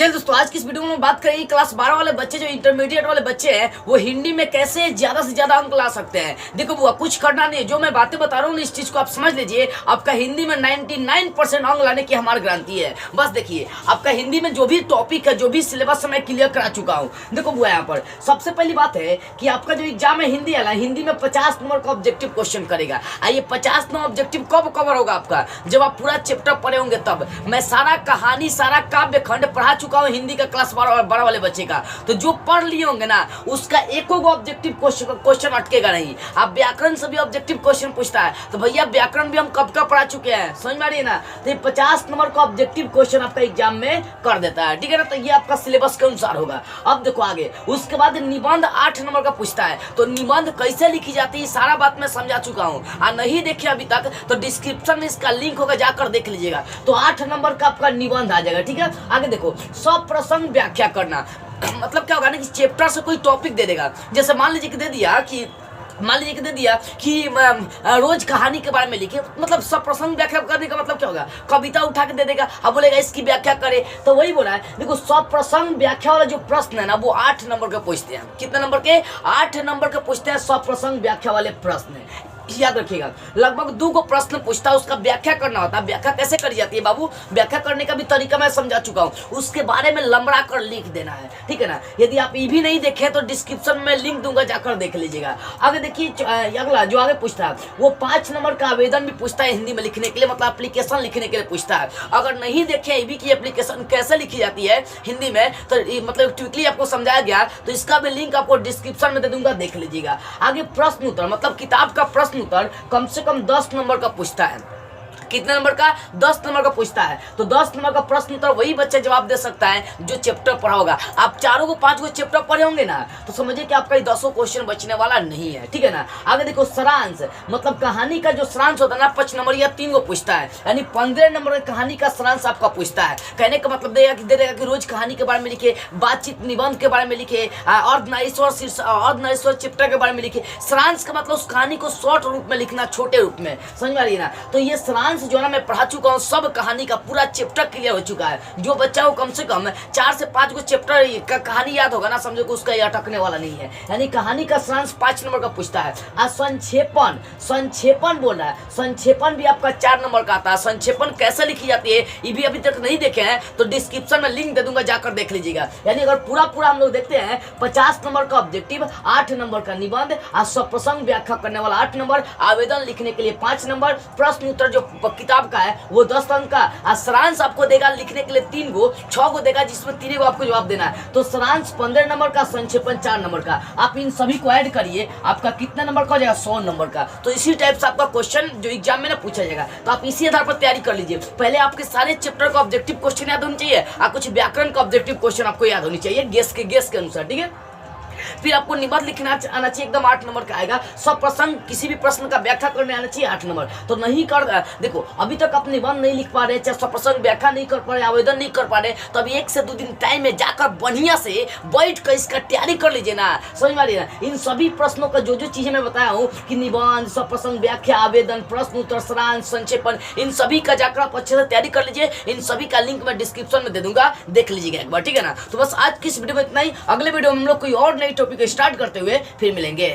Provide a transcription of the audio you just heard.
चलिए दोस्तों, आज की इस वीडियो में बात करेंगे क्लास 12 वाले बच्चे, जो इंटरमीडिएट वाले बच्चे हैं, वो हिंदी में कैसे ज्यादा से ज्यादा अंक ला सकते हैं। देखो बुआ, कुछ करना नहीं है, जो मैं बातें बता रहा हूँ इस चीज को आप समझ लीजिए। आपका हिंदी में 99% अंक लाने की हमारी गारंटी है। बस देखिए, आपका हिंदी में जो भी टॉपिक है, जो भी सिलेबस मैं क्लियर करा चुका हूँ। देखो बुआ, यहाँ पर सबसे पहली बात है कि आपका जो एग्जाम है हिंदी वाला, हिंदी में 50 नंबर का ऑब्जेक्टिव क्वेश्चन करेगा। ये 50 नंबर ऑब्जेक्टिव कब कवर होगा आपका? जब आप पूरा चैप्टर पढ़े होंगे तब। मैं सारा कहानी, सारा काव्य खंड पढ़ा चुका हूँ हिंदी का क्लास 12 वाले बच्चे का। तो जो पढ़ लिए होंगे ना, उसका एको ऑब्जेक्टिव क्वेश्चन अटकेगा नहीं। आप व्याकरण से भी ऑब्जेक्टिव क्वेश्चन पूछता है, तो भैया व्याकरण भी हम कब का पढ़ा चुके हैं, समझ में आ रही है ना। तो ये 50 नंबर का ऑब्जेक्टिव क्वेश्चन आपका एग्जाम में कर देता है, ठीक है ना। तो ये आपका सिलेबस के अनुसार होगा। अब देखो आगे, उसके बाद निबंध 8 नंबर का पूछता है। तो निबंध कैसे लिखी जाती है सारा बात मैं समझा चुका हूँ। नहीं देखे अभी तक तो डिस्क्रिप्शन में इसका लिंक होगा, जाकर देख लीजिएगा। तो 8 नंबर का आपका निबंध आ जाएगा, ठीक है। आगे देखो, सप्रसंग व्याख्या करना। मतलब क्या होगा ना कि चैप्टर से कोई टॉपिक दे देगा। जैसे मान लीजिए कि दे दिया कि रोज कहानी के बारे में लिखे, मतलब सप्रसंग व्याख्या करने का मतलब क्या होगा? कविता उठा के दे देगा, अब बोलेगा इसकी व्याख्या करे। तो वही बोला है, देखो सप्रसंग व्याख्या वाला जो प्रश्न है ना, वो 8 नंबर का पूछते हैं। कितने नंबर के? 8 नंबर का पूछते हैं सप्रसंग व्याख्या वाले प्रश्न। याद रखिएगा, लगभग 2 प्रश्न पूछता है, उसका व्याख्या करना होता है। व्याख्या कैसे करी जाती है बाबू? व्याख्या करने का भी तरीका मैं समझा चुका हूँ, उसके बारे में लंबड़ा कर लिख देना है, ठीक है ना। यदि आप ये भी नहीं देखे तो डिस्क्रिप्शन में लिंक दूंगा, जाकर देख लीजिएगा। आगे देखिए, अगला जो आगे पूछता है वो 5 नंबर का आवेदन भी पूछता है हिंदी में लिखने के लिए, मतलब एप्लीकेशन लिखने के लिए पूछता है। अगर नहीं देखे ये भी कि एप्लीकेशन कैसे लिखी जाती है हिंदी में, तो मतलब क्विकली आपको समझाया गया, तो इसका भी लिंक आपको डिस्क्रिप्शन में दे दूंगा, देख लीजिएगा। आगे प्रश्न उत्तर, मतलब किताब का प्रश्न उत्तर कम से कम 10 नंबर का पूछता है। कितने नंबर का? 10 नंबर का पूछता है। तो 10 नंबर का प्रश्न उत्तर वही बच्चा जवाब दे सकता है जो चैप्टर पढ़ा होगा। आप 5 चैप्टर पढ़े होंगे ना, तो समझिए कि आपका 10 क्वेश्चन बचने वाला नहीं है, ठीक है ना। आगे देखो, सारांश, मतलब कहानी का जो सारांश होता है ना, 5 नंबर या 3 पूछता है, यानी 15 नंबर की कहानी का सारांश आपका पूछता है। कहने का मतलब दे देगा कि रोज कहानी के बारे में लिखे, बातचीत निबंध के बारे में लिखे, अर्धनारीश्वर चैप्टर के बारे में लिखे। सारांश का मतलब उस कहानी को शॉर्ट रूप में लिखना, छोटे रूप में, समझ में आ रही है ना। तो ये सारांश जो है ना, मैं पढ़ा चुका हूँ, सब कहानी का पूरा चैप्टर क्लियर हो चुका है। जो बच्चा को कम से कम 4 से 5 चैप्टर का कहानी याद होगा ना, समझो कि उसका ये अटकने वाला नहीं है। यानी कहानी का सारांश 5 नंबर का पूछता है। संक्षेपण बोल रहा है, संक्षेपण भी आपका 4 नंबर का आता है। संक्षेपण कैसे लिखी जाती है ये भी अभी तक नहीं देखे हैं, तो डिस्क्रिप्शन में लिंक दे दूंगा, जाकर देख लीजिएगा। यानी अगर पूरा हम लोग देखते हैं, 50 नंबर का ऑब्जेक्टिव, 8 नंबर का निबंध, सप्रसंग व्याख्या करने वाला 8 नंबर, आवेदन लिखने के लिए 5 नंबर, प्रश्न उत्तर जो किताब का है वो 10 अंक का, सारांश आपको देगा लिखने के लिए 6 देगा, जिसमें 3 आपको जवाब देना है। तो सारांश 15 नंबर का, संक्षेपण 4 नंबर का। आप इन सभी को ऐड करिए, आपका कितना नंबर का हो जाएगा? 100 नंबर का। तो इसी टाइप से आपका क्वेश्चन जो एग्जाम में ना पूछा जाएगा, तो आप इसी आधार पर तैयारी कर लीजिए। पहले आपके सारे चैप्टर का ऑब्जेक्टिव क्वेश्चन याद होनी चाहिए, और कुछ व्याकरण का ऑब्जेक्टिव क्वेश्चन आपको याद होनी चाहिए, गेस के अनुसार, ठीक है। फिर आपको निबंध लिखना आना चाहिए, एकदम 8 नंबर का आएगा। सब प्रसंग, किसी भी प्रश्न का व्याख्या करने आना चाहिए, 8 नंबर। तो नहीं कर, देखो अभी तक आप निबंध नहीं लिख पा रहे, चाहे सब प्रसंग व्याख्या नहीं कर पा रहे, आवेदन नहीं कर पा रहे, तो अभी 1 से 2 दिन टाइम में जाकर बढ़िया से बैठ कर इसका तैयारी कर लीजिए ना, समझ में आ रही है ना। इन सभी प्रश्नों का जो चीजें मैं बताया हूँ कि निबंध, सब प्रसंग व्याख्या, आवेदन, प्रश्न उत्तर, सारांश, संक्षेपण, इन सभी का जाकर आप अच्छे से तैयारी कर लीजिए। इन सभी का लिंक मैं डिस्क्रिप्शन में दे दूंगा, देख लीजिएगा एक बार, ठीक है ना। तो बस आज की इस वीडियो में इतना ही। अगले वीडियो में हम लोग कोई और नई टॉपिक स्टार्ट करते हुए फिर मिलेंगे।